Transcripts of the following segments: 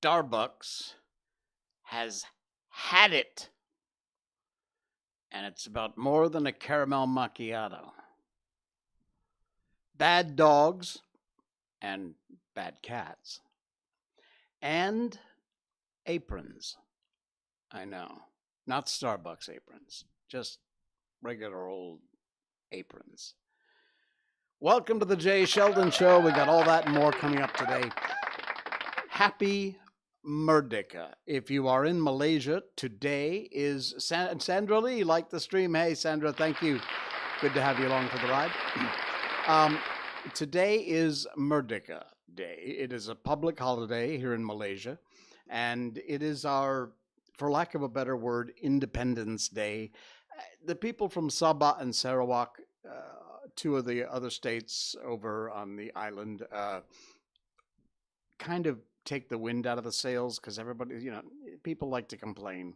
Starbucks has had it. And it's about more than a caramel macchiato. Bad dogs and bad cats. And aprons. I know. Not Starbucks aprons. Just regular old aprons. Welcome to the Jay Sheldon Show. We got all that and more coming up today. Happy Merdeka. If you are in Malaysia, today is Sandra Lee. Like the stream. Hey, Sandra, thank you. Good to have you along for the ride. Today is Merdeka Day. It is a public holiday here in Malaysia, and it is our, for lack of a better word, Independence Day. The people from Sabah and Sarawak, two of the other states over on the island, kind of take the wind out of the sails because everybody, people like to complain.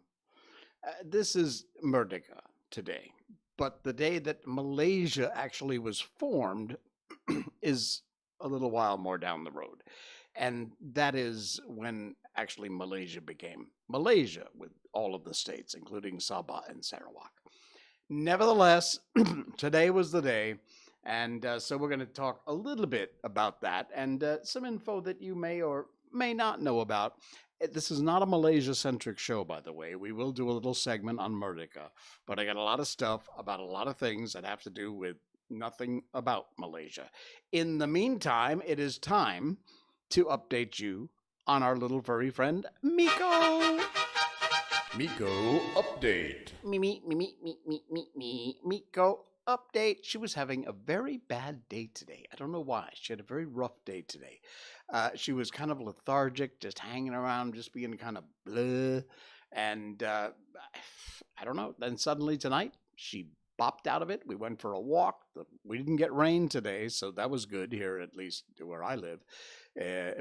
This is Merdeka today, but the day that Malaysia actually was formed is a little while more down the road. And that is when actually Malaysia became Malaysia with all of the states, including Sabah and Sarawak. Nevertheless, today was the day. And so we're going to talk a little bit about that and some info that you may or may not know about. This is not a Malaysia-centric show, by the way. We will do a little segment on Merdeka, but I got a lot of stuff about a lot of things that have to do with nothing about Malaysia. In the meantime, it is time to update you on our little furry friend, Miko. Miko update. Miko update. She was having a very bad day today. I don't know why. She had a very rough day today. She was kind of lethargic, just hanging around, just being kind of blah. And I don't know. Then suddenly tonight, she bopped out of it. We went for a walk. We didn't get rain today, so that was good here, at least where I live.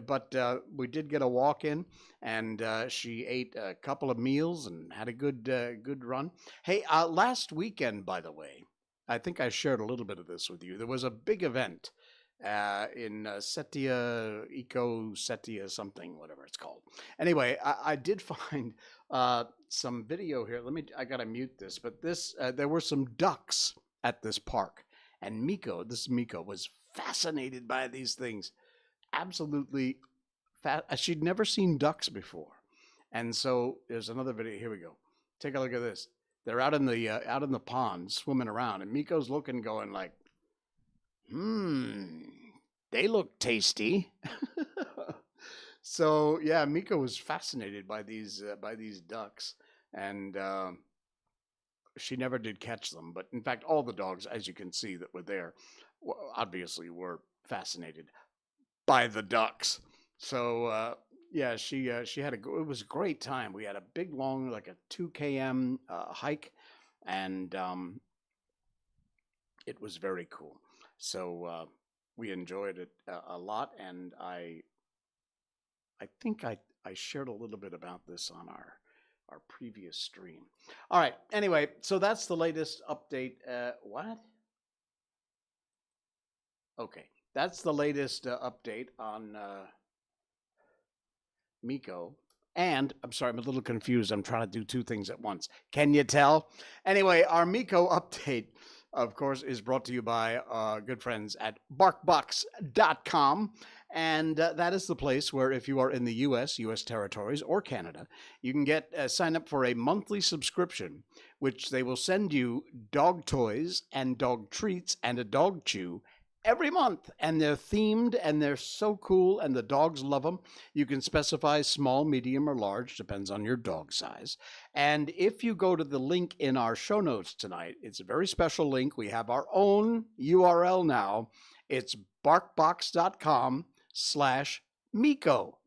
But we did get a walk in, and she ate a couple of meals and had a good run. Hey, last weekend, by the way, I think I shared a little bit of this with you. There was a big event in Setia something, whatever it's called. Anyway, I did find some video here. I gotta mute this, but there were some ducks at this park, and Miko was fascinated by these things. Absolutely, she'd never seen ducks before, and so there's another video. Here we go. Take a look at this. They're out in the pond swimming around, and Miko's looking, going like, they look tasty. So yeah, Miko was fascinated by these ducks, and she never did catch them. But in fact, all the dogs, as you can see, that were there, obviously were fascinated by the ducks. So Yeah, she had it was a great time. We had a big long like a 2 km hike, and it was very cool. So we enjoyed it a lot, and I think I shared a little bit about this on our previous stream. All right. Anyway, so that's the latest update. What? Okay, that's the latest update on Miko. And I'm sorry, I'm a little confused. I'm trying to do two things at once. Can you tell? Anyway, our Miko update, of course, is brought to you by good friends at Barkbox.com. And that is the place where, if you are in the US territories, or Canada, you can get sign up for a monthly subscription, which they will send you dog toys and dog treats and a dog chew every month, and they're themed and they're so cool, and the dogs love them. You can specify small, medium, or large, depends on your dog size. And if you go to the link in our show notes tonight, it's a very special link. We have our own URL now. It's barkbox.com/Miko.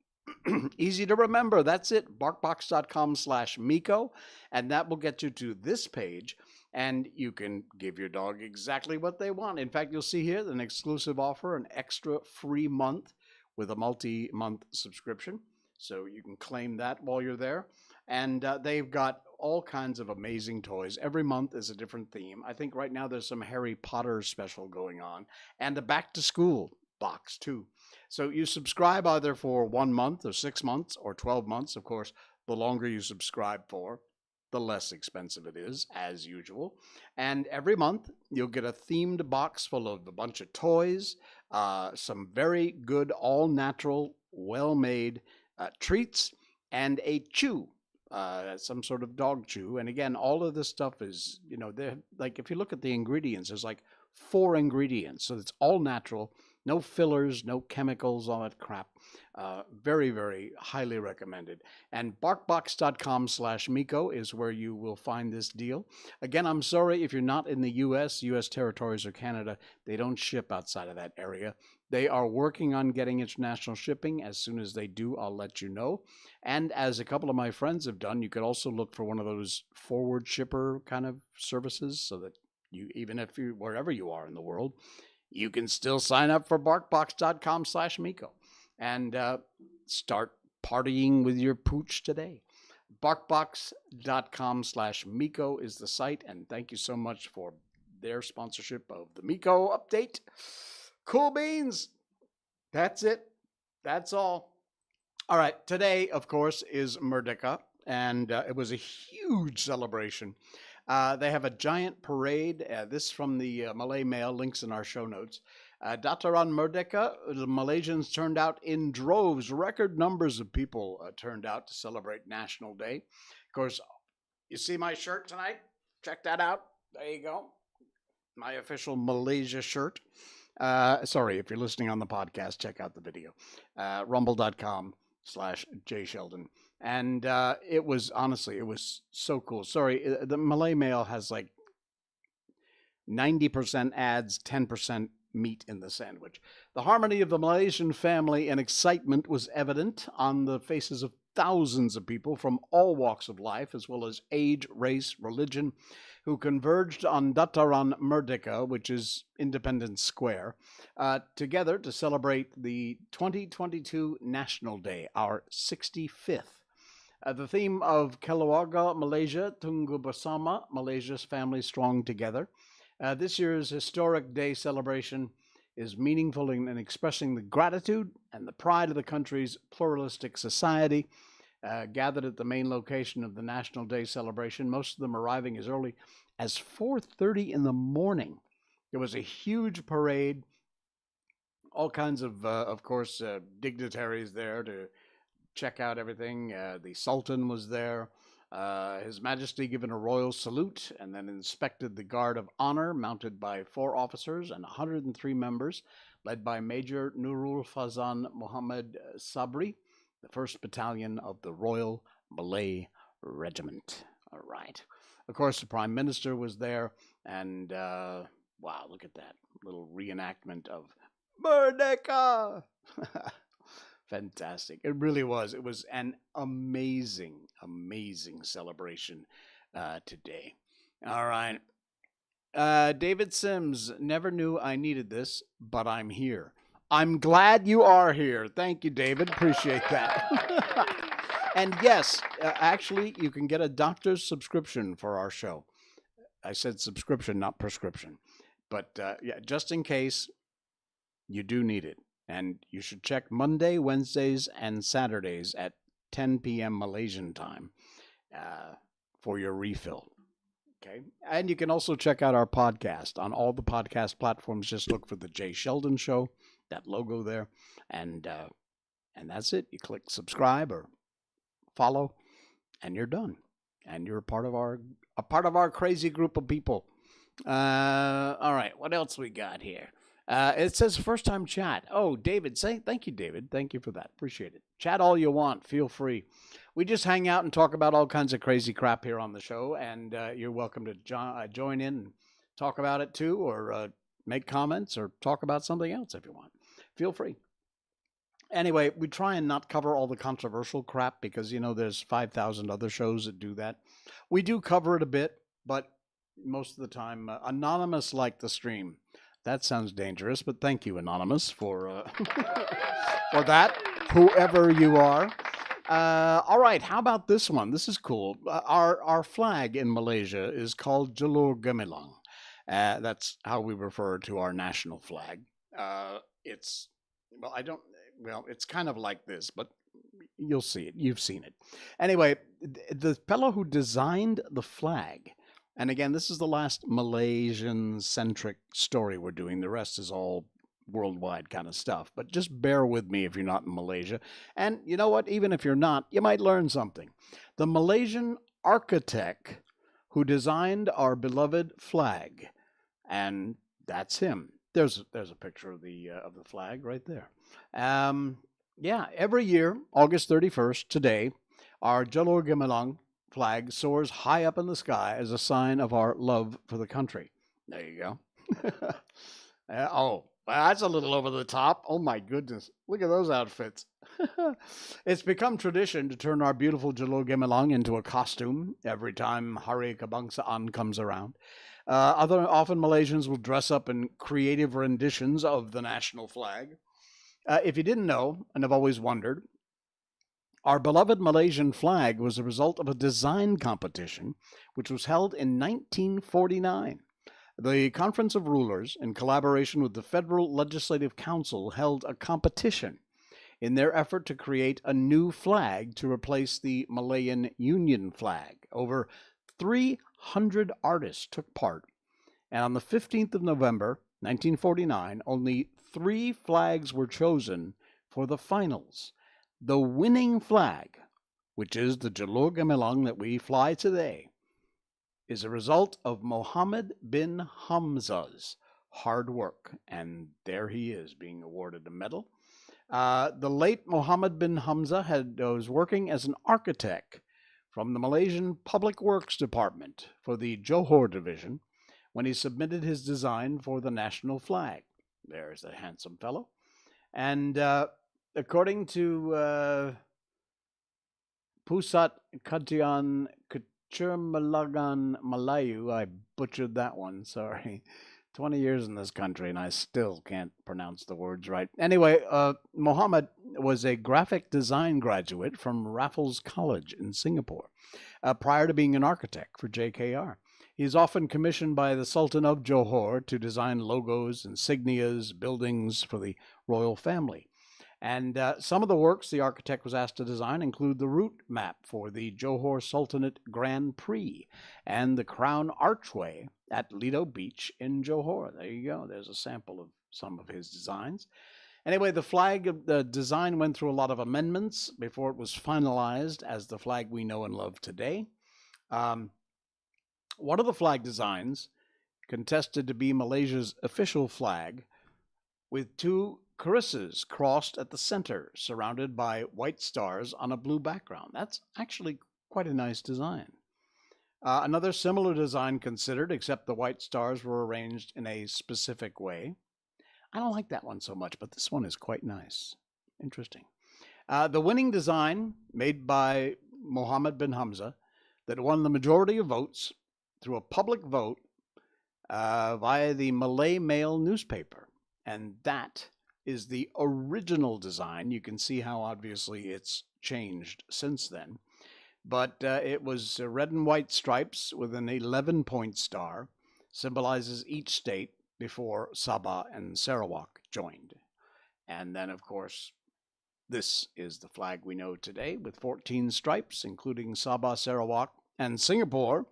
Easy to remember. That's it. Barkbox.com/Miko. And that will get you to this page, and you can give your dog exactly what they want. In fact, you'll see here an exclusive offer, an extra free month with a multi-month subscription. So you can claim that while you're there. And they've got all kinds of amazing toys. Every month is a different theme. I think right now there's some Harry Potter special going on, and a back to school box too. So you subscribe either for 1 month or 6 months or 12 months. Of course, the longer you subscribe for, the less expensive it is, as usual. And every month, you'll get a themed box full of a bunch of toys, some very good, all-natural, well-made treats, and a chew, some sort of dog chew. And again, all of this stuff is, they're like, if you look at the ingredients, there's like 4 ingredients. So it's all natural, no fillers, no chemicals, all that crap. Very, very highly recommended. And barkbox.com/Miko is where you will find this deal. Again, I'm sorry if you're not in the US territories, or Canada. They don't ship outside of that area. They are working on getting international shipping. As soon as they do, I'll let you know. And as a couple of my friends have done, you could also look for one of those forward shipper kind of services, so that you, even if you, wherever you are in the world, you can still sign up for barkbox.com/Miko and start partying with your pooch today. Barkbox.com/Miko is the site, and thank you so much for their sponsorship of the Miko update. Cool beans. That's it. That's all. All right. Today, of course, is Merdeka, and it was a huge celebration. They have a giant parade. This from the Malay Mail, links in our show notes. Dataran Merdeka, the Malaysians turned out in droves. Record numbers of people turned out to celebrate National Day. Of course, you see my shirt tonight? Check that out. There you go. My official Malaysia shirt. Sorry, if you're listening on the podcast, check out the video. Rumble.com/JSheldon. And it was, honestly, it was so cool. Sorry, the Malay Mail has like 90% ads, 10% meat in the sandwich. The harmony of the Malaysian family and excitement was evident on the faces of thousands of people from all walks of life, as well as age, race, religion, who converged on Dataran Merdeka, which is Independence Square, together to celebrate the 2022 National Day, our 65th. The theme of Keluarga Malaysia Tunggu Bersama, Malaysia's family strong together. This year's historic day celebration is meaningful in expressing the gratitude and the pride of the country's pluralistic society. Gathered at the main location of the National Day celebration, most of them arriving as early as 4:30 in the morning. There was a huge parade, all kinds of course, dignitaries there to check out everything. The Sultan was there. His Majesty given a royal salute, and then inspected the Guard of Honor, mounted by 4 officers and 103 members, led by Major Nurul Fazan Muhammad Sabri, the 1st Battalion of the Royal Malay Regiment. All right. Of course, the Prime Minister was there, and wow, look at that little reenactment of Merdeka! Fantastic. It really was. It was an amazing, amazing celebration today. All right. David Sims, never knew I needed this, but I'm here. I'm glad you are here. Thank you, David. Appreciate that. And yes, actually, you can get a doctor's subscription for our show. I said subscription, not prescription. But yeah, just in case you do need it. And you should check Monday, Wednesdays, and Saturdays at 10 p.m. Malaysian time for your refill. Okay. And you can also check out our podcast on all the podcast platforms. Just look for the Jay Sheldon Show, that logo there, and that's it. You click subscribe or follow, and you're done. And you're a part of our crazy group of people. All right. What else we got here? It says first time chat. Oh, David, thank you, David. Thank you for that. Appreciate it. Chat all you want. Feel free. We just hang out and talk about all kinds of crazy crap here on the show, and you're welcome to join in and talk about it too, or make comments or talk about something else if you want. Feel free. Anyway, we try and not cover all the controversial crap because, there's 5,000 other shows that do that. We do cover it a bit, but most of the time, Anonymous liked the stream. That sounds dangerous, but thank you, Anonymous, for for that, whoever you are. All right, how about this one? This is cool. Our flag in Malaysia is called Jalur Gemilang. That's how we refer to our national flag. It's kind of like this, but you'll see it. You've seen it. Anyway, the fellow who designed the flag. And again, this is the last Malaysian-centric story we're doing. The rest is all worldwide kind of stuff. But just bear with me if you're not in Malaysia. And you know what? Even if you're not, you might learn something. The Malaysian architect who designed our beloved flag, and that's him. There's a picture of the flag right there. Yeah, every year, August 31st, today, our Jalur Gemilang flag soars high up in the sky as a sign of our love for the country. There you go. Oh, that's a little over the top. Oh my goodness. Look at those outfits. It's become tradition to turn our beautiful Jalur Gemilang into a costume every time Hari Kebangsaan comes around. Often Malaysians will dress up in creative renditions of the national flag. If you didn't know, and have always wondered, our beloved Malaysian flag was a result of a design competition which was held in 1949. The Conference of Rulers, in collaboration with the Federal Legislative Council, held a competition in their effort to create a new flag to replace the Malayan Union flag. Over 300 artists took part, and on the 15th of November, 1949, only 3 flags were chosen for the finals. The winning flag, which is the Jalur Gemilang that we fly today, is a result of Mohammed bin Hamza's hard work. And there he is, being awarded a medal. The late Mohammed bin Hamza was working as an architect from the Malaysian Public Works Department for the Johor Division when he submitted his design for the national flag. There's a handsome fellow. And according to Pusat Kajian Kecermelagan Melayu, I butchered that one, sorry. 20 years in this country and I still can't pronounce the words right. Anyway, Mohammed was a graphic design graduate from Raffles College in Singapore prior to being an architect for JKR. He is often commissioned by the Sultan of Johor to design logos, insignias, buildings for the royal family. And some of the works the architect was asked to design include the route map for the Johor Sultanate Grand Prix and the Crown Archway at Lido Beach in Johor. There you go. There's a sample of some of his designs. Anyway, the design went through a lot of amendments before it was finalized as the flag we know and love today. One of the flag designs contested to be Malaysia's official flag with 2 Carisses crossed at the center, surrounded by white stars on a blue background. That's actually quite a nice design. Another similar design considered, except the white stars were arranged in a specific way. I don't like that one so much, but this one is quite nice. Interesting. The winning design, made by Mohammed bin Hamza, that won the majority of votes through a public vote via the Malay Mail newspaper. And that is the original design. You can see how obviously it's changed since then. But it was red and white stripes with an 11-point star, symbolizes each state before Sabah and Sarawak joined. And then, of course, this is the flag we know today with 14 stripes, including Sabah, Sarawak, and Singapore,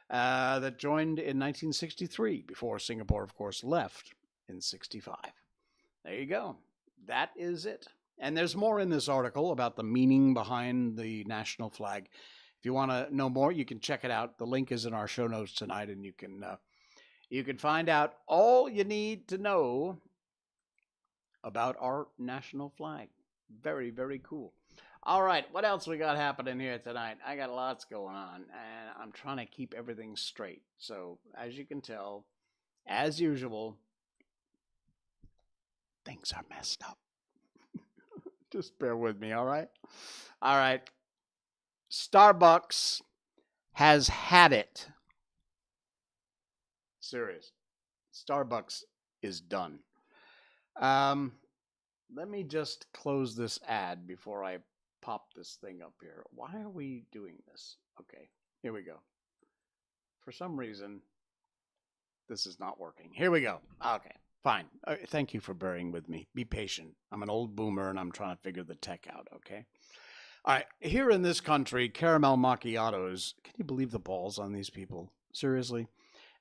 that joined in 1963, before Singapore, of course, left in 65. There you go. That is it. And there's more in this article about the meaning behind the national flag. If you want to know more, you can check it out. The link is in our show notes tonight, and you can find out all you need to know about our national flag. Very, very cool. All right, what else we got happening here tonight? I got lots going on, and I'm trying to keep everything straight. So, as you can tell, as usual, things are messed up. Just bear with me, all right? All right. Starbucks has had it. Serious. Starbucks is done. Let me just close this ad before I pop this thing up here. Why are we doing this? Okay, here we go. For some reason, this is not working. Here we go. Okay, fine. Thank you for bearing with me. Be patient. I'm an old boomer and I'm trying to figure the tech out, okay? All right, here in this country, caramel macchiatos, can you believe the balls on these people? Seriously?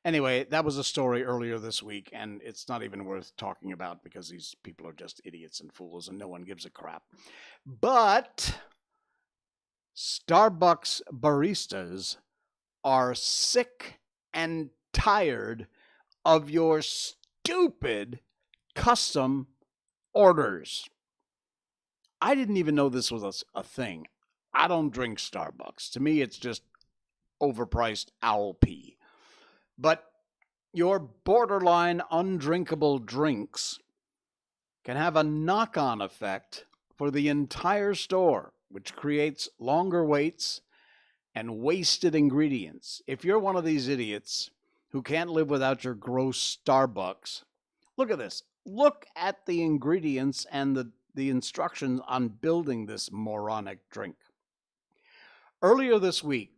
Anyway, that was a story earlier this week, and it's not even worth talking about because these people are just idiots and fools and no one gives a crap. But Starbucks baristas are sick and tired of your stupid custom orders. I didn't even know this was a thing. I don't drink Starbucks. To me, it's just overpriced owl pee. But your borderline undrinkable drinks can have a knock-on effect for the entire store, which creates longer waits and wasted ingredients. If you're one of these idiots who can't live without your gross Starbucks, look at this. Look at the ingredients and the instructions on building this moronic drink. Earlier this week,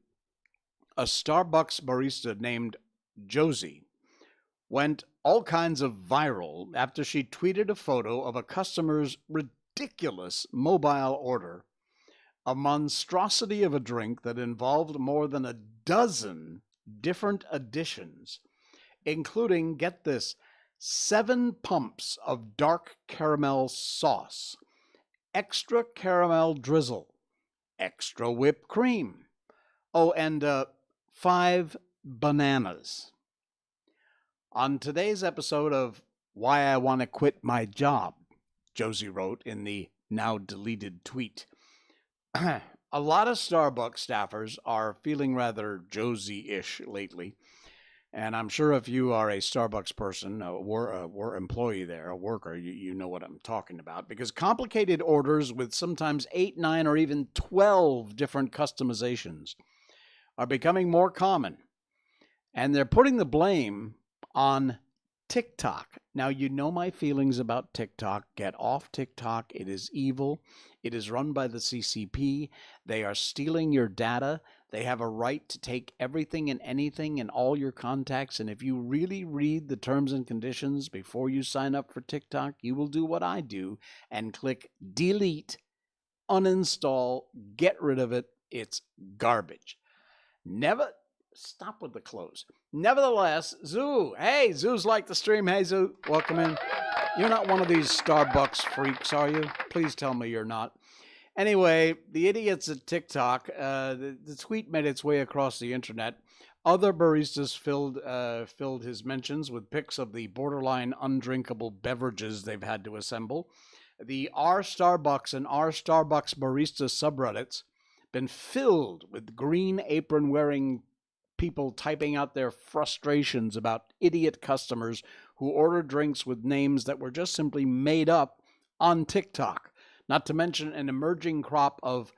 a Starbucks barista named Josie went all kinds of viral after she tweeted a photo of a customer's ridiculous mobile order, a monstrosity of a drink that involved more than a dozen different additions, including, get this, 7 pumps of dark caramel sauce, extra caramel drizzle, extra whipped cream, and 5 bananas. On today's episode of Why I Want to Quit My Job, Josie wrote in the now deleted tweet, a lot of Starbucks staffers are feeling rather Josie-ish lately, and I'm sure if you are a Starbucks person, we're employee there, a worker, you know what I'm talking about, because complicated orders with sometimes 8, 9, or even 12 different customizations are becoming more common. And they're putting the blame on TikTok. Now, you know my feelings about TikTok. Get off TikTok. It is evil. It is run by the CCP. They are stealing your data. They have a right to take everything and anything and all your contacts. And if you really read the terms and conditions before you sign up for TikTok, you will do what I do and click delete, uninstall, get rid of it. It's garbage. Stop with the close. Nevertheless, Zoo. Hey, Zoo's like the stream. Hey, Zoo, welcome in. You're not one of these Starbucks freaks, are you? Please tell me you're not. Anyway, the idiots at TikTok, the tweet made its way across the internet. Other baristas filled his mentions with pics of the borderline undrinkable beverages they've had to assemble. The R Starbucks and R Starbucks barista subreddits been filled with green apron wearing people typing out their frustrations about idiot customers who order drinks with names that were just simply made up on TikTok. not to mention an emerging crop of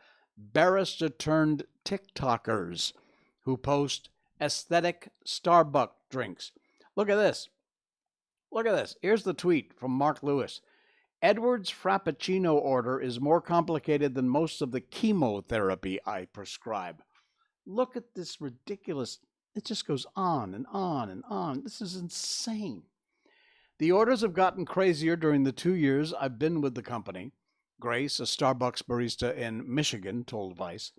barista-turned TikTokers who post aesthetic Starbucks drinks. Look at this. Look at this. Here's the tweet from Mark Lewis. Edward's Frappuccino order is more complicated than most of the chemotherapy I prescribe. Look at this ridiculous. It just goes on and on and on. This is insane. The orders have gotten crazier during the 2 years I've been with the company. Grace, a Starbucks barista in Michigan, told Vice.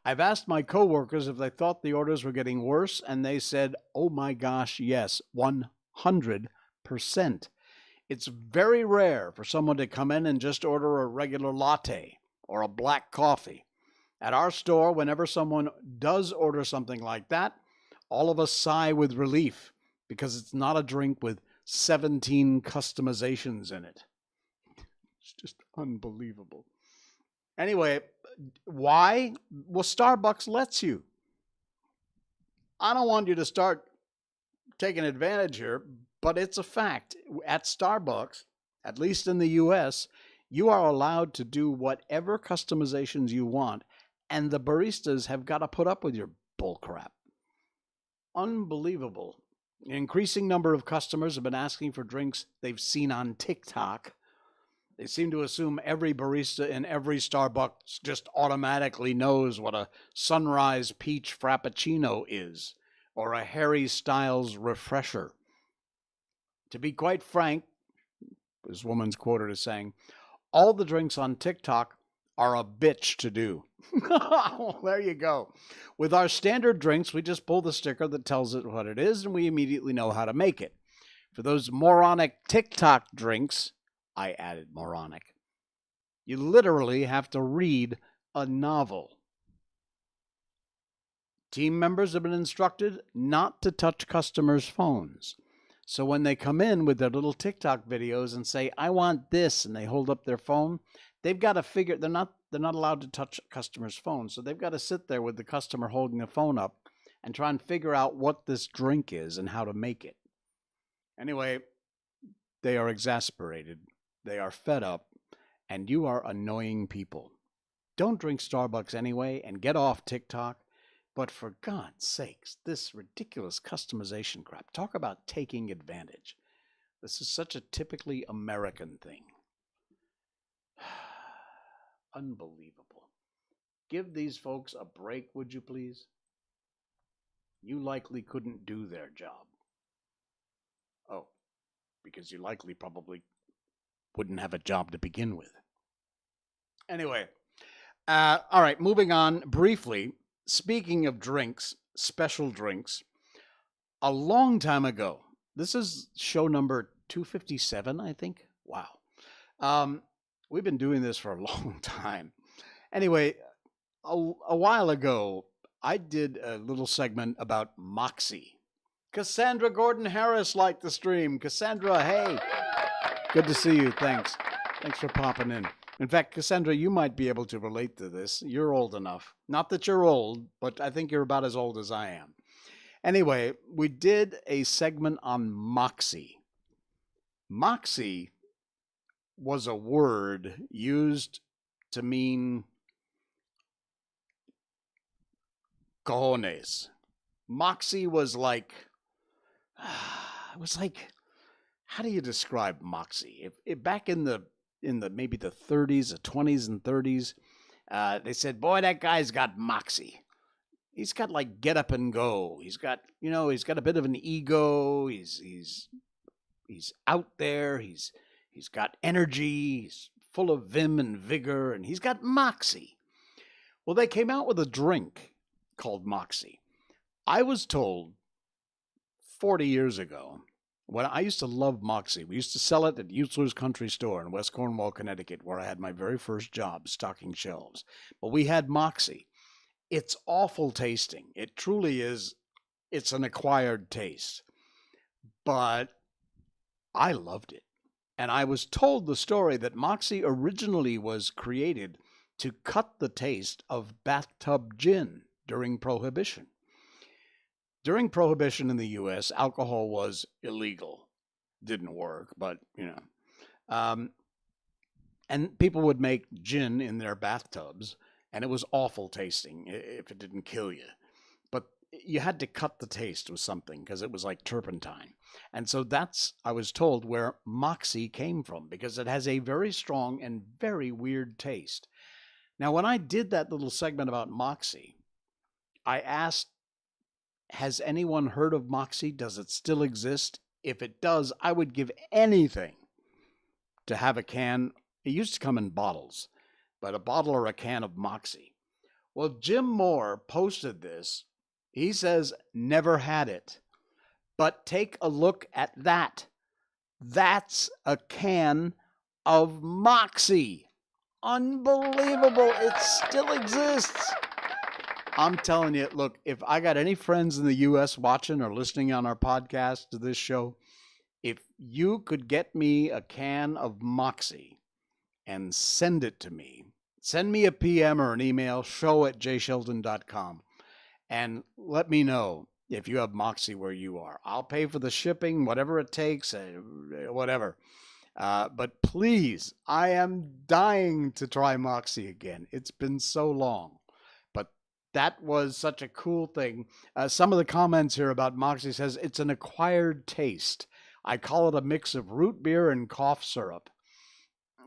I've asked my coworkers if they thought the orders were getting worse, and they said, oh my gosh, yes, 100%. It's very rare for someone to come in and just order a regular latte or a black coffee. At our store, whenever someone does order something like that, all of us sigh with relief because it's not a drink with 17 customizations in it. It's just unbelievable. Anyway, why? Well, Starbucks lets you. I don't want you to start taking advantage here, but it's a fact. At Starbucks, at least in the US, you are allowed to do whatever customizations you want, and the baristas have got to put up with your bullcrap. Unbelievable. An increasing number of customers have been asking for drinks they've seen on TikTok. They seem to assume every barista in every Starbucks just automatically knows what a sunrise peach frappuccino is, or a Harry Styles refresher. To be quite frank, this woman's quoted as saying, all the drinks on TikTok are a bitch to do. Well, there you go. With our standard drinks, we just pull the sticker that tells it what it is, and we immediately know how to make it. For those moronic TikTok drinks, I added moronic, you literally have to read a novel. Team members have been instructed not to touch customers' phones. So when they come in with their little TikTok videos and say, I want this, and they hold up their phone, they've got to figure, they're not allowed to touch customers' phones. So they've got to sit there with the customer holding the phone up and try and figure out what this drink is and how to make it. Anyway, they are exasperated. They are fed up, and you are annoying people. Don't drink Starbucks anyway and get off TikTok. But for God's sakes, this ridiculous customization crap. Talk about taking advantage. This is such a typically American thing. Unbelievable. Give these folks a break, would you please? You likely couldn't do their job. Oh, because you likely probably wouldn't have a job to begin with. Anyway, all right, moving on briefly. Speaking of drinks, special drinks, a long time ago, this is show number 257, I think. Wow. We've been doing this for a long time. Anyway, a while ago, I did a little segment about Moxie. Cassandra Gordon-Harris liked the stream. Cassandra, hey. Good to see you. Thanks. Thanks for popping in. In fact, Cassandra, you might be able to relate to this. You're old enough. Not that you're old, but I think you're about as old as I am. Anyway, we did a segment on Moxie. Moxie was a word used to mean cojones. Moxie was like, it was like, how do you describe Moxie? If back in the maybe the 30s, the 20s and 30s, they said, boy, that guy's got moxie. He's got like get up and go. He's got a bit of an ego. He's out there. He's got energy. He's full of vim and vigor, and he's got moxie. Well, they came out with a drink called Moxie. I was told 40 years ago, when I used to love Moxie, we used to sell it at Eutzler's Country Store in West Cornwall, Connecticut, where I had my very first job stocking shelves. But we had Moxie. It's awful tasting. It truly is. It's an acquired taste. But I loved it. And I was told the story that Moxie originally was created to cut the taste of bathtub gin during Prohibition. During Prohibition in the U.S., alcohol was illegal. Didn't work, but, And people would make gin in their bathtubs, and it was awful tasting if it didn't kill you. But you had to cut the taste with something because it was like turpentine. And so that's, I was told, where Moxie came from, because it has a very strong and very weird taste. Now, when I did that little segment about Moxie, I asked, has anyone heard of Moxie? Does it still exist? If it does, I would give anything to have a can. It used to come in bottles, but a bottle or a can of Moxie. Well, Jim Moore posted this. He says, never had it. But take a look at that. That's a can of Moxie. Unbelievable. It still exists. I'm telling you, look, if I got any friends in the U.S. watching or listening on our podcast to this show, if you could get me a can of Moxie and send it to me, send me a PM or an email, show@jshelton.com, and let me know if you have Moxie where you are. I'll pay for the shipping, whatever it takes, whatever. But please, I am dying to try Moxie again. It's been so long. But that was such a cool thing. Some of the comments here about Moxie says it's an acquired taste. I call it a mix of root beer and cough syrup.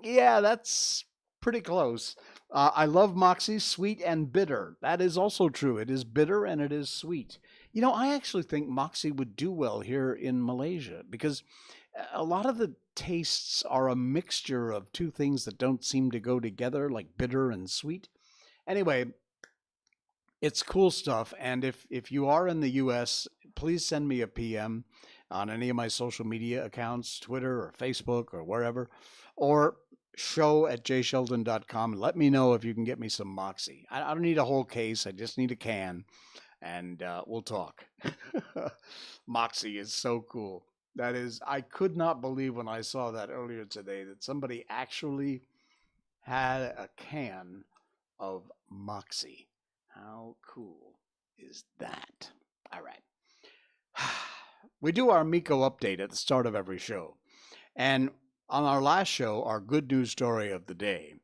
Yeah, that's pretty close. I love Moxie, sweet and bitter. That is also true. It is bitter and it is sweet. You know, I actually think Moxie would do well here in Malaysia because a lot of the tastes are a mixture of two things that don't seem to go together, like bitter and sweet. Anyway, it's cool stuff. And if you are in the US, please send me a PM on any of my social media accounts, Twitter or Facebook or wherever, or show@jshelton.com, and let me know if you can get me some Moxie. I don't need a whole case. I just need a can, and we'll talk. Moxie is so cool. That is, I could not believe when I saw that earlier today that somebody actually had a can of Moxie. How cool is that? All right. We do our Miko update at the start of every show. And on our last show, our good news story of the day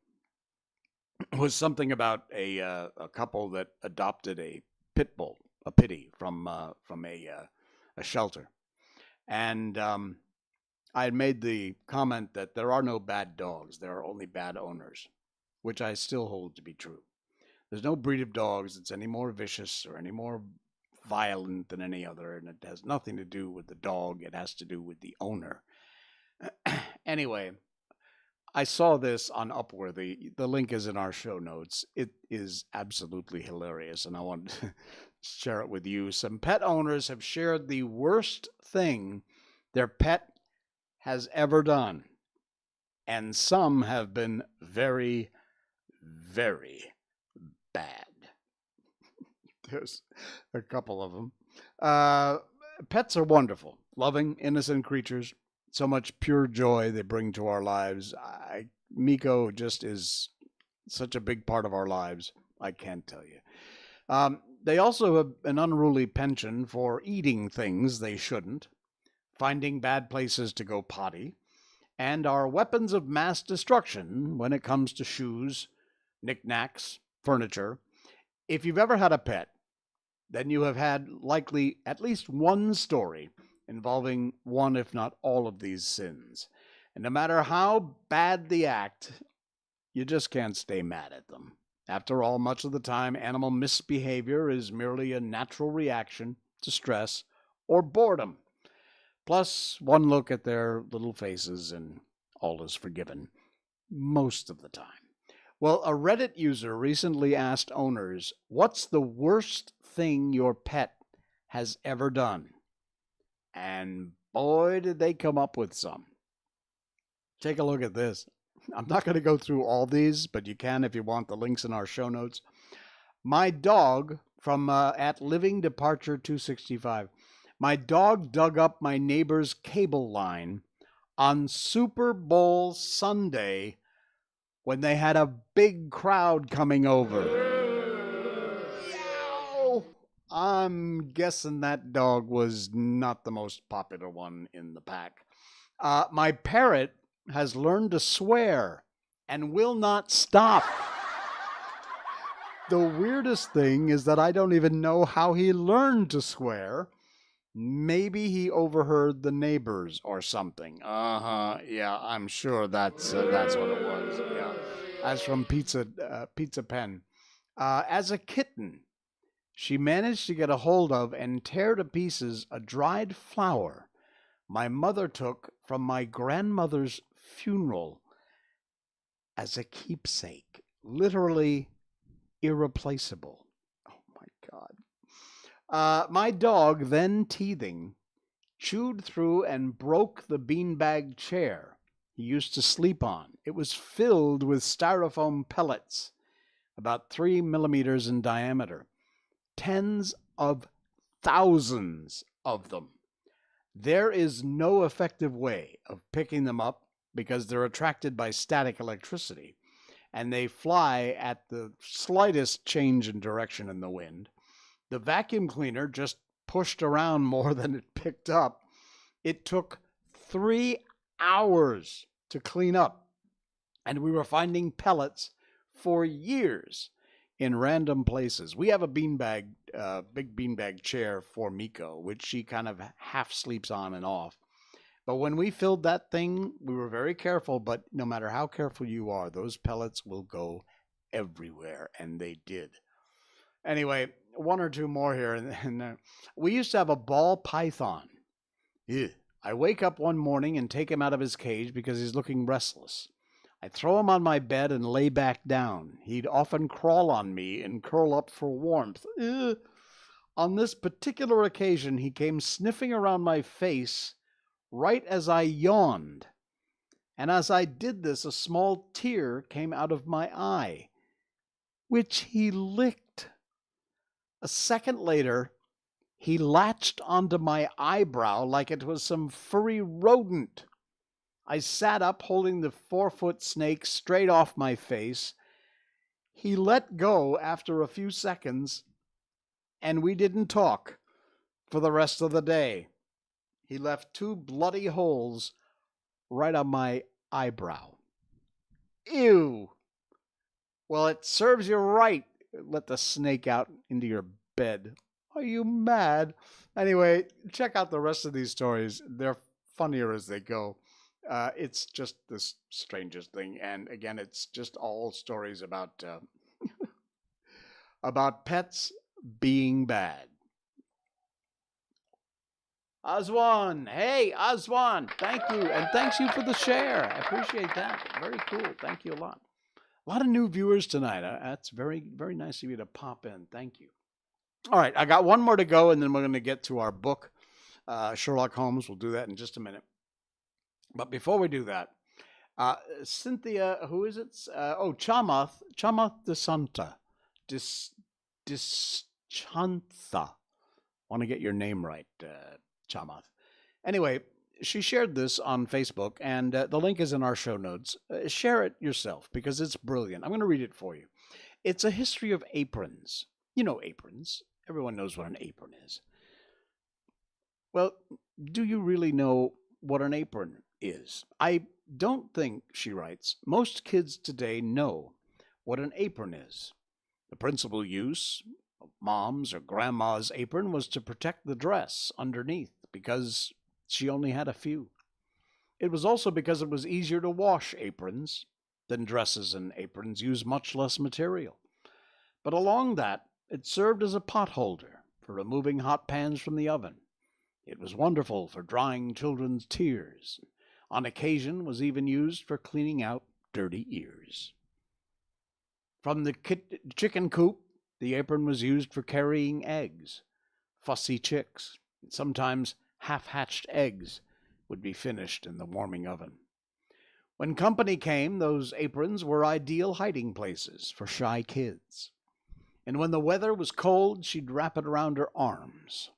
was something about a couple that adopted a pit bull, a pitty from a shelter. And I had made the comment that there are no bad dogs. There are only bad owners, which I still hold to be true. There's no breed of dogs that's any more vicious or any more violent than any other, and it has nothing to do with the dog. It has to do with the owner. Anyway, I saw this on Upworthy. The link is in our show notes. It is absolutely hilarious, and I want to share it with you. Some pet owners have shared the worst thing their pet has ever done, and some have been very, very bad. There's a couple of them. Pets are wonderful, loving, innocent creatures. So much pure joy they bring to our lives. Miko just is such a big part of our lives. I can't tell you. They also have an unruly penchant for eating things they shouldn't, finding bad places to go potty, and are weapons of mass destruction when it comes to shoes, knickknacks, furniture. If you've ever had a pet, then you have had likely at least one story involving one, if not all, of these sins. And no matter how bad the act, you just can't stay mad at them. After all, much of the time, animal misbehavior is merely a natural reaction to stress or boredom. Plus, one look at their little faces and all is forgiven. Most of the time. Well, a Reddit user recently asked owners, what's the worst thing your pet has ever done? And boy, did they come up with some. Take a look at this. I'm not going to go through all these, but you can if you want. The links in our show notes. My dog from at Living Departure 265. My dog dug up my neighbor's cable line on Super Bowl Sunday when they had a big crowd coming over. Yow! I'm guessing that dog was not the most popular one in the pack. My parrot has learned to swear and will not stop. The weirdest thing is that I don't even know how he learned to swear. Maybe he overheard the neighbors or something. Yeah, I'm sure that's what it was. Yeah, that's from Pizza Pen. As a kitten, she managed to get a hold of and tear to pieces a dried flower my mother took from my grandmother's funeral as a keepsake. Literally irreplaceable. Oh my God. My dog, then teething, chewed through and broke the beanbag chair he used to sleep on. It was filled with styrofoam pellets, about 3 millimeters in diameter. Tens of thousands of them. There is no effective way of picking them up because they're attracted by static electricity, and they fly at the slightest change in direction in the wind. The vacuum cleaner just pushed around more than it picked up. It took 3 hours to clean up, and we were finding pellets for years in random places. We have a big beanbag chair for Miko, which she kind of half sleeps on and off. But when we filled that thing, we were very careful, but no matter how careful you are, those pellets will go everywhere, and they did. Anyway, one or two more here. And we used to have a ball python. Ew. I wake up one morning and take him out of his cage because he's looking restless. I throw him on my bed and lay back down. He'd often crawl on me and curl up for warmth. Ew. On this particular occasion, he came sniffing around my face right as I yawned. And as I did this, a small tear came out of my eye, which he licked. A second later, he latched onto my eyebrow like it was some furry rodent. I sat up, holding the 4-foot snake straight off my face. He let go after a few seconds, and we didn't talk for the rest of the day. He left 2 bloody holes right on my eyebrow. Ew! Well, it serves you right. Let the snake out into your bed. Are you mad? Anyway, check out the rest of these stories. They're funnier as they go. It's just the strangest thing. And again, it's just all stories about about pets being bad. Oswan, hey, Oswan, thank you. And thanks you for the share. I appreciate that. Very cool. Thank you a lot. A lot of new viewers tonight. That's very, very nice of you to pop in. Thank you. All right, I got one more to go, and then we're going to get to our book, Sherlock Holmes. We'll do that in just a minute. But before we do that, Cynthia, who is it? Chamath de Santa. Dischantha. Want to get your name right, Chamath. Anyway, she shared this on Facebook, and the link is in our show notes. Share it yourself, because it's brilliant. I'm going to read it for you. It's a history of aprons. You know aprons. Everyone knows what an apron is. Well, do you really know what an apron is? I don't think, she writes, most kids today know what an apron is. The principal use of mom's or grandma's apron was to protect the dress underneath because she only had a few. It was also because it was easier to wash aprons than dresses, and aprons use much less material. But along that, it served as a pot holder for removing hot pans from the oven. It was wonderful for drying children's tears. On occasion, was even used for cleaning out dirty ears. From the chicken coop, the apron was used for carrying eggs. Fussy chicks, sometimes half-hatched eggs, would be finished in the warming oven. When company came, those aprons were ideal hiding places for shy kids. And when the weather was cold, she'd wrap it around her arms.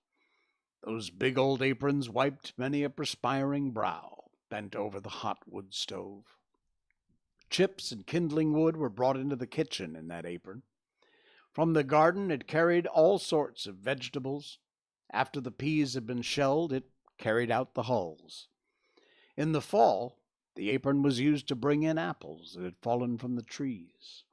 Those big old aprons wiped many a perspiring brow bent over the hot wood stove. Chips and kindling wood were brought into the kitchen in that apron. From the garden, it carried all sorts of vegetables. After the peas had been shelled, it carried out the hulls. In the fall, The apron was used to bring in apples that had fallen from the trees.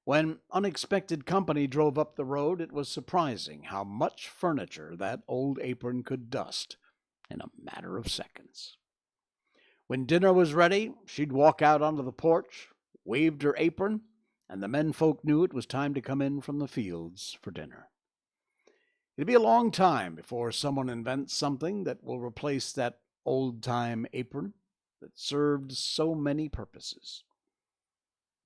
When unexpected company drove up the road, it was surprising how much furniture that old apron could dust in a matter of seconds. When dinner was ready, she'd walk out onto the porch, waved her apron, and the menfolk knew it was time to come in from the fields for dinner. It'll be a long time before someone invents something that will replace that old-time apron that served so many purposes.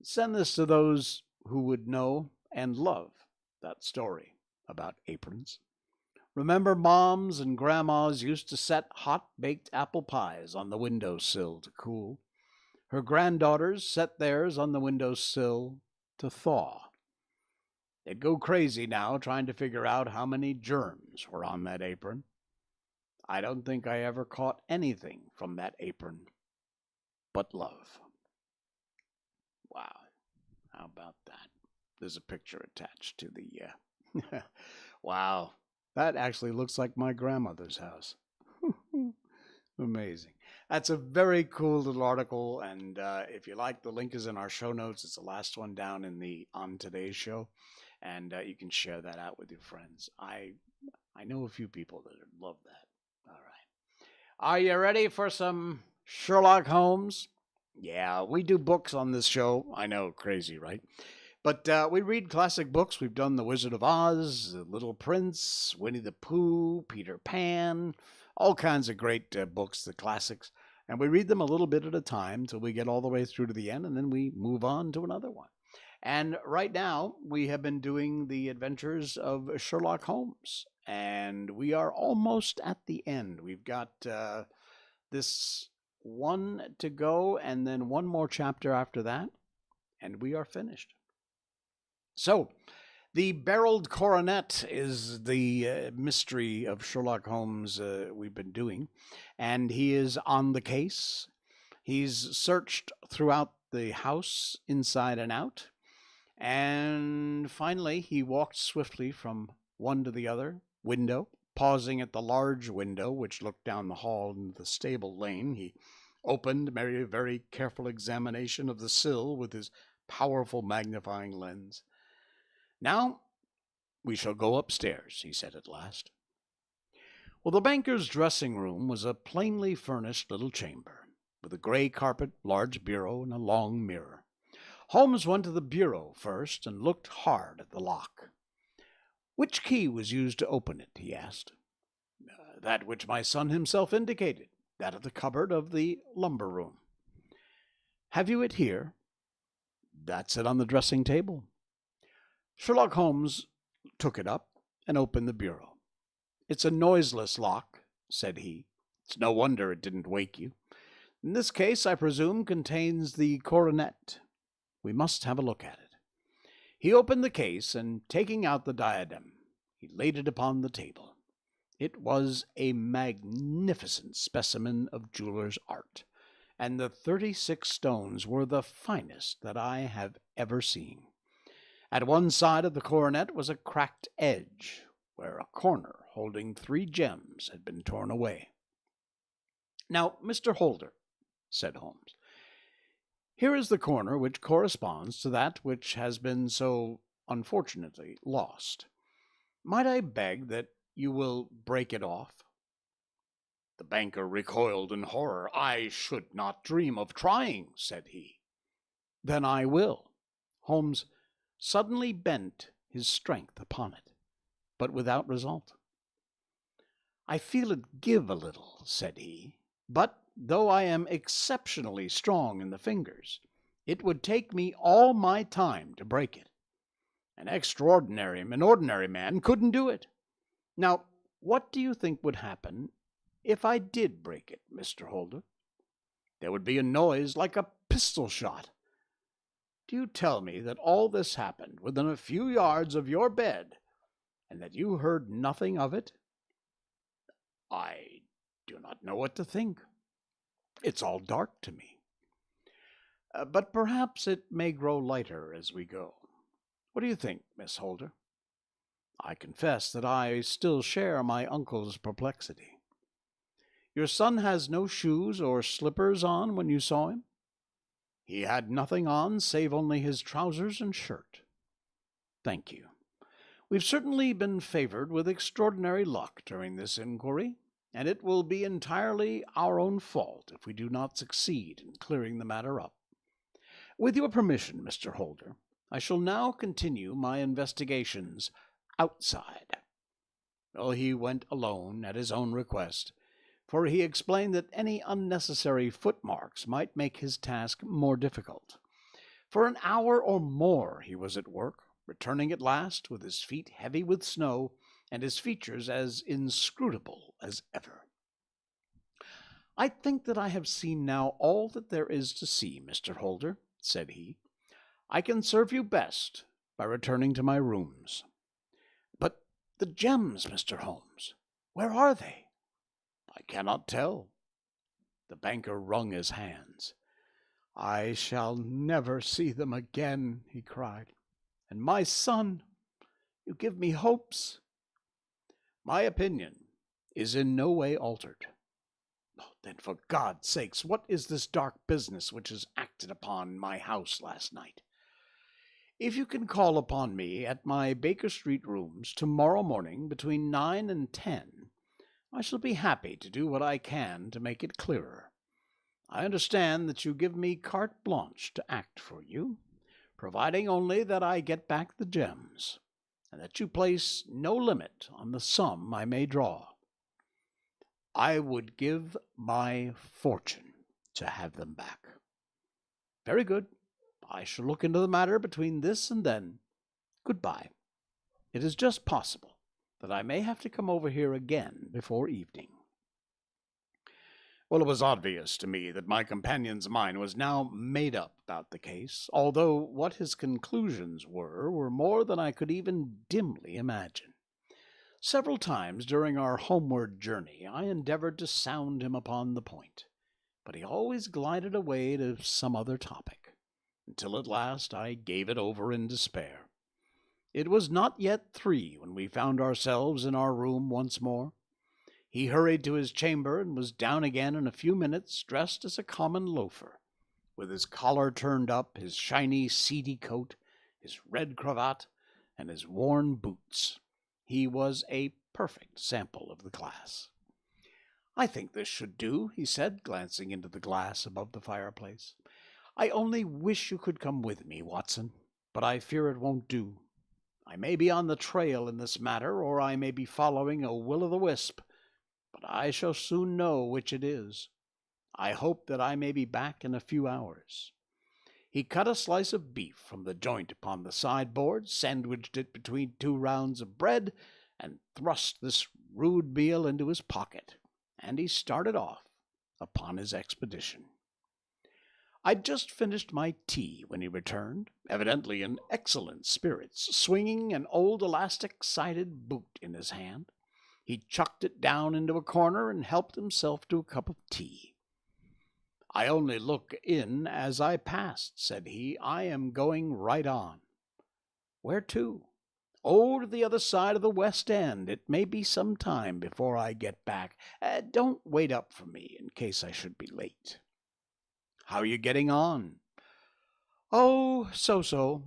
Send this to those who would know and love that story about aprons. Remember, moms and grandmas used to set hot-baked apple pies on the windowsill to cool. Her granddaughters set theirs on the windowsill to thaw. They'd go crazy now trying to figure out how many germs were on that apron. I don't think I ever caught anything from that apron but love. Wow. How about that? There's a picture attached to the... Wow. That actually looks like my grandmother's house. Amazing. That's a very cool little article, and if you like, the link is in our show notes. It's the last one down in the On Today's show, and you can share that out with your friends. I know a few people that love that. All right. Are you ready for some Sherlock Holmes? Yeah, we do books on this show. I know, crazy, right? But we read classic books. We've done The Wizard of Oz, The Little Prince, Winnie the Pooh, Peter Pan, all kinds of great books, the classics. And we read them a little bit at a time till we get all the way through to the end, and then we move on to another one. And right now, we have been doing the adventures of Sherlock Holmes, and we are almost at the end. We've got this one to go, and then one more chapter after that, and we are finished. So, the barreled coronet is the mystery of Sherlock Holmes we've been doing, and he is on the case. He's searched throughout the house, inside and out, and finally he walked swiftly from one to the other window, pausing at the large window which looked down the hall into the stable lane. He opened, made a very careful examination of the sill with his powerful magnifying lens. Now, we shall go upstairs, he said at last. Well, the banker's dressing room was a plainly furnished little chamber, with a gray carpet, large bureau, and a long mirror. Holmes went to the bureau first and looked hard at the lock. Which key was used to open it, he asked. That which my son himself indicated, that of the cupboard of the lumber room. Have you it here? That's it on the dressing table. Sherlock Holmes took it up and opened the bureau. It's a noiseless lock, said he. It's no wonder it didn't wake you. In this case, I presume, contains the coronet. We must have a look at it. He opened the case, and taking out the diadem, he laid it upon the table. It was a magnificent specimen of jeweler's art, and the 36 stones were the finest that I have ever seen. At one side of the coronet was a cracked edge, where a corner holding 3 gems had been torn away. Now, Mr. Holder, said Holmes, here is the corner which corresponds to that which has been so unfortunately lost. Might I beg that you will break it off? The banker recoiled in horror. I should not dream of trying, said he. Then I will. Holmes suddenly bent his strength upon it, but without result. I feel it give a little, said he, but though I am exceptionally strong in the fingers, it would take me all my time to break it. An ordinary man couldn't do it. Now, what do you think would happen if I did break it, Mr. Holder? There would be a noise like a pistol shot. Do you tell me that all this happened within a few yards of your bed, and that you heard nothing of it? I do not know what to think. It's all dark to me. But perhaps it may grow lighter as we go. What do you think, Miss Holder? I confess that I still share my uncle's perplexity. Your son has no shoes or slippers on when you saw him? He had nothing on save only his trousers and shirt. Thank you. We've certainly been favored with extraordinary luck during this inquiry, and it will be entirely our own fault if we do not succeed in clearing the matter up. With your permission, Mr. Holder, I shall now continue my investigations outside. Well, he went alone at his own request, for he explained that any unnecessary footmarks might make his task more difficult. For an hour or more he was at work, returning at last with his feet heavy with snow and his features as inscrutable as ever. I think that I have seen now all that there is to see, Mr. Holder, said he. I can serve you best by returning to my rooms. But the gems, Mr. Holmes, where are they? I cannot tell. The banker wrung his hands. I shall never see them again, he cried. And my son, you give me hopes. My opinion is in no way altered. Oh, then, for God's sakes, what is this dark business which has acted upon my house last night? If you can call upon me at my Baker Street rooms tomorrow morning between 9 and 10, I shall be happy to do what I can to make it clearer. I understand that you give me carte blanche to act for you, providing only that I get back the gems, and that you place no limit on the sum I may draw. I would give my fortune to have them back. Very good. I shall look into the matter between this and then. Goodbye. It is just possible that I may have to come over here again before evening. Well, it was obvious to me that my companion's mind was now made up about the case, although what his conclusions were more than I could even dimly imagine. Several times during our homeward journey I endeavored to sound him upon the point, but he always glided away to some other topic, until at last I gave it over in despair. It was not yet 3 when we found ourselves in our room once more. He hurried to his chamber and was down again in a few minutes, dressed as a common loafer, with his collar turned up, his shiny, seedy coat, his red cravat, and his worn boots. He was a perfect sample of the class. I think this should do, he said, glancing into the glass above the fireplace. I only wish you could come with me, Watson, but I fear it won't do. I may be on the trail in this matter, or I may be following a will-o'-the-wisp, but I shall soon know which it is. I hope that I may be back in a few hours. He cut a slice of beef from the joint upon the sideboard, sandwiched it between 2 rounds of bread, and thrust this rude meal into his pocket, and he started off upon his expedition. I'd just finished my tea when he returned, evidently in excellent spirits, swinging an old elastic-sided boot in his hand. He chucked it down into a corner and helped himself to a cup of tea. I only look in as I passed, said he. I am going right on. Where to? Oh, to the other side of the West End. It may be some time before I get back. Don't wait up for me in case I should be late. How are you getting on? Oh, so-so.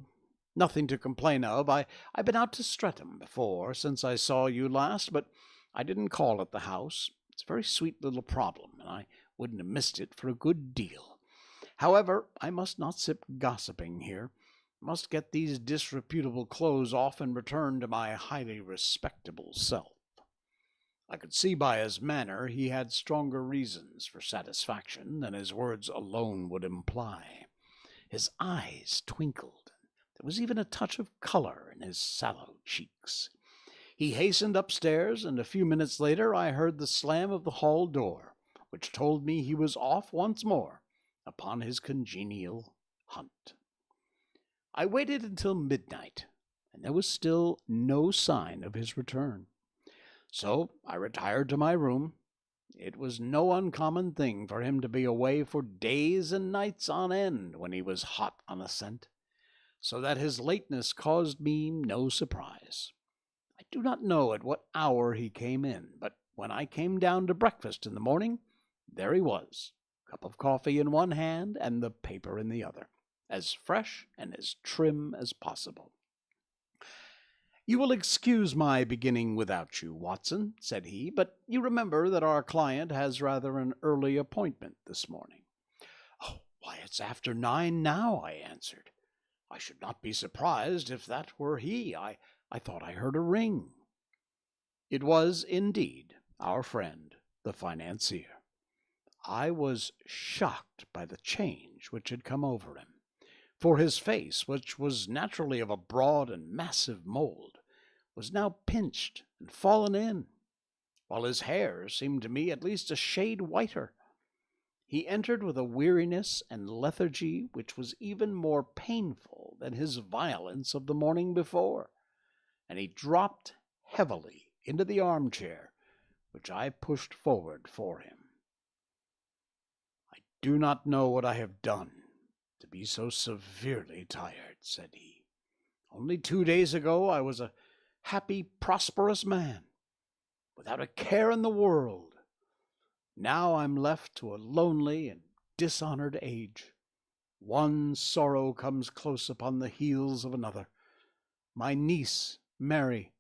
Nothing to complain of. I've been out to Streatham before, since I saw you last, but I didn't call at the house. It's a very sweet little problem, and I wouldn't have missed it for a good deal. However, I must not sit gossiping here. Must get these disreputable clothes off and return to my highly respectable self. I could see by his manner he had stronger reasons for satisfaction than his words alone would imply. His eyes twinkled. There was even a touch of color in his sallow cheeks. He hastened upstairs, and a few minutes later I heard the slam of the hall door, which told me he was off once more upon his congenial hunt. I waited until midnight, and there was still no sign of his return. So I retired to my room. It was no uncommon thing for him to be away for days and nights on end when he was hot on a scent, so that his lateness caused me no surprise. I do not know at what hour he came in, but when I came down to breakfast in the morning, there he was, cup of coffee in one hand and the paper in the other, as fresh and as trim as possible. "You will excuse my beginning without you, Watson," said he, "but you remember that our client has rather an early appointment this morning." "Oh, why, it's after 9 now," I answered. "I should not be surprised if that were he. I thought I heard a ring." It was indeed our friend, the financier. I was shocked by the change which had come over him, for his face, which was naturally of a broad and massive mold, was now pinched and fallen in, while his hair seemed to me at least a shade whiter. He entered with a weariness and lethargy which was even more painful than his violence of the morning before, and he dropped heavily into the armchair which I pushed forward for him. "I do not know what I have done to be so severely tired," said he. "Only 2 days ago I was a happy, prosperous man, without a care in the world. Now I'm left to a lonely and dishonored age. One sorrow comes close upon the heels of another. My niece, Mary,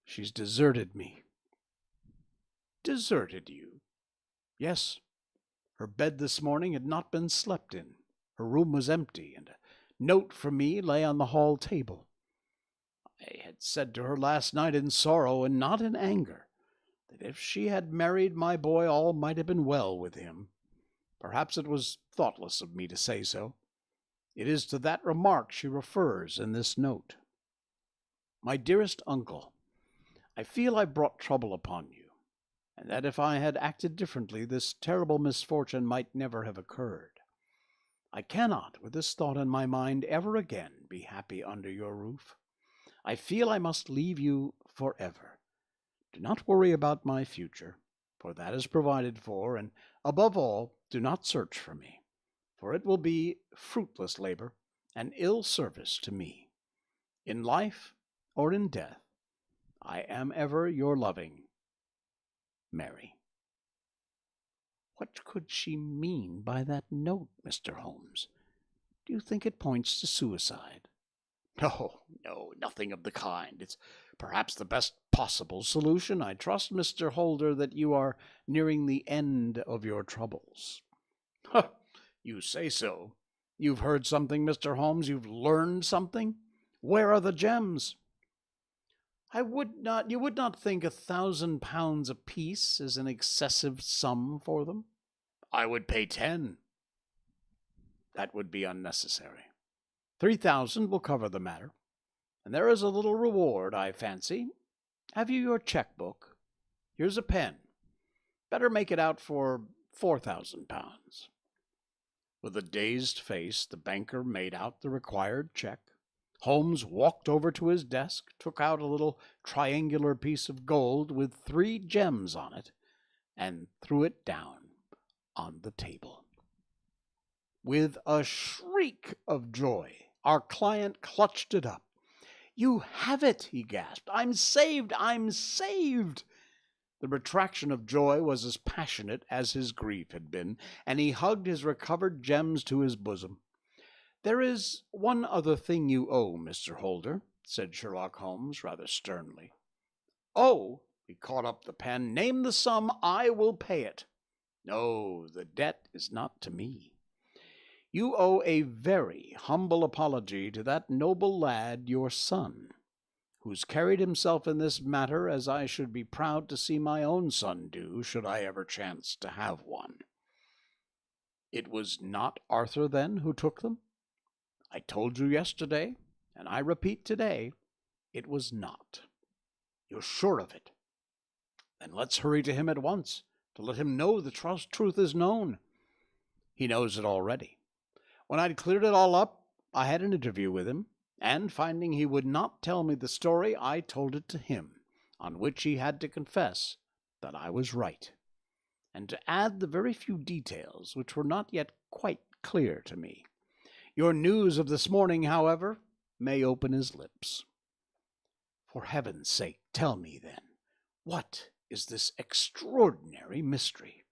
she's deserted me." "Deserted you?" "Yes. Her bed this morning had not been slept in. Her room was empty, and a note for me lay on the hall table. I had said to her last night in sorrow, and not in anger, that if she had married my boy all might have been well with him. Perhaps it was thoughtless of me to say so. It is to that remark she refers in this note. My dearest uncle, I feel I brought trouble upon you, and that if I had acted differently, this terrible misfortune might never have occurred. I cannot, with this thought in my mind, ever again be happy under your roof. I feel I must leave you forever. Do not worry about my future, for that is provided for, and above all, do not search for me, for it will be fruitless labor and ill service to me. In life or in death, I am ever your loving Mary." What could she mean by that note, Mr. Holmes? Do you think it points to suicide? No, nothing of the kind. It's perhaps the best possible solution. I trust, Mr. Holder, that you are nearing the end of your troubles. You say so. You've heard something, Mr. Holmes. You've learned something. Where are the gems? You would not think £1,000 apiece is an excessive sum for them? I would pay 10. That would be unnecessary. 3,000 will cover the matter, and there is a little reward, I fancy. Have you your checkbook? Here's a pen. Better make it out for £4,000. With a dazed face, the banker made out the required check. Holmes walked over to his desk, took out a little triangular piece of gold with 3 gems on it, and threw it down on the table. With a shriek of joy, our client clutched it up. "You have it," he gasped. "I'm saved! I'm saved!" The retraction of joy was as passionate as his grief had been, and he hugged his recovered gems to his bosom. "There is one other thing you owe, Mr. Holder," said Sherlock Holmes rather sternly. "Oh!" He caught up the pen. "Name the sum. I will pay it." "No, the debt is not to me. You owe a very humble apology to that noble lad, your son, who's carried himself in this matter as I should be proud to see my own son do, should I ever chance to have one." "It was not Arthur, then, who took them?" "I told you yesterday, and I repeat today, it was not." "You're sure of it?" "Then let's hurry to him at once, to let him know the truth is known." "He knows it already. When I'd cleared it all up, I had an interview with him, and finding he would not tell me the story, I told it to him, on which he had to confess that I was right, and to add the very few details which were not yet quite clear to me. Your news of this morning, however, may open his lips." "For heaven's sake, tell me, then, what is this extraordinary mystery?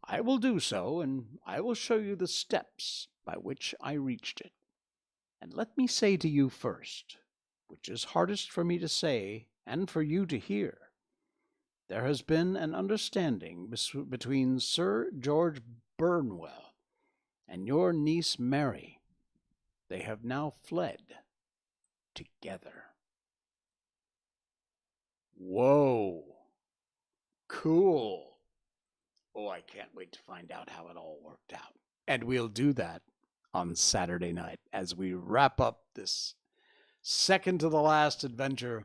I will do so, and I will show you the steps by which I reached it. And let me say to you first, which is hardest for me to say and for you to hear, there has been an understanding between Sir George Burnwell and your niece Mary. They have now fled together. Whoa. Cool. Oh, I can't wait to find out how it all worked out. And we'll do that on Saturday night as we wrap up this second to the last adventure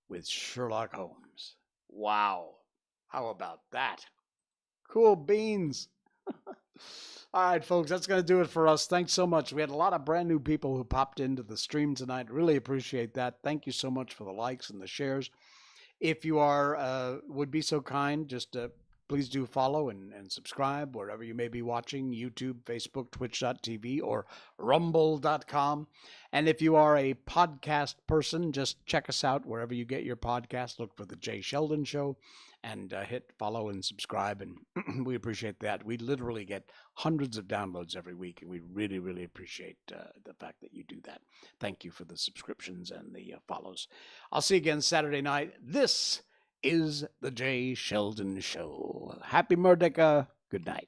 with Sherlock Holmes. Wow. How about that? Cool beans. All right, folks, that's going to do it for us. Thanks so much. We had a lot of brand new people who popped into the stream tonight. Really appreciate that. Thank you so much for the likes and the shares. If you would be so kind, just please do follow and subscribe wherever you may be watching, YouTube, Facebook, Twitch.tv, or Rumble.com. And if you are a podcast person, just check us out wherever you get your podcast. Look for The Jay Sheldon Show and hit follow and subscribe. And we appreciate that. We literally get hundreds of downloads every week, and we really, really appreciate the fact that you do that. Thank you for the subscriptions and the follows. I'll see you again Saturday night. This is The Jay Sheldon Show. Happy Murdeka. Good night.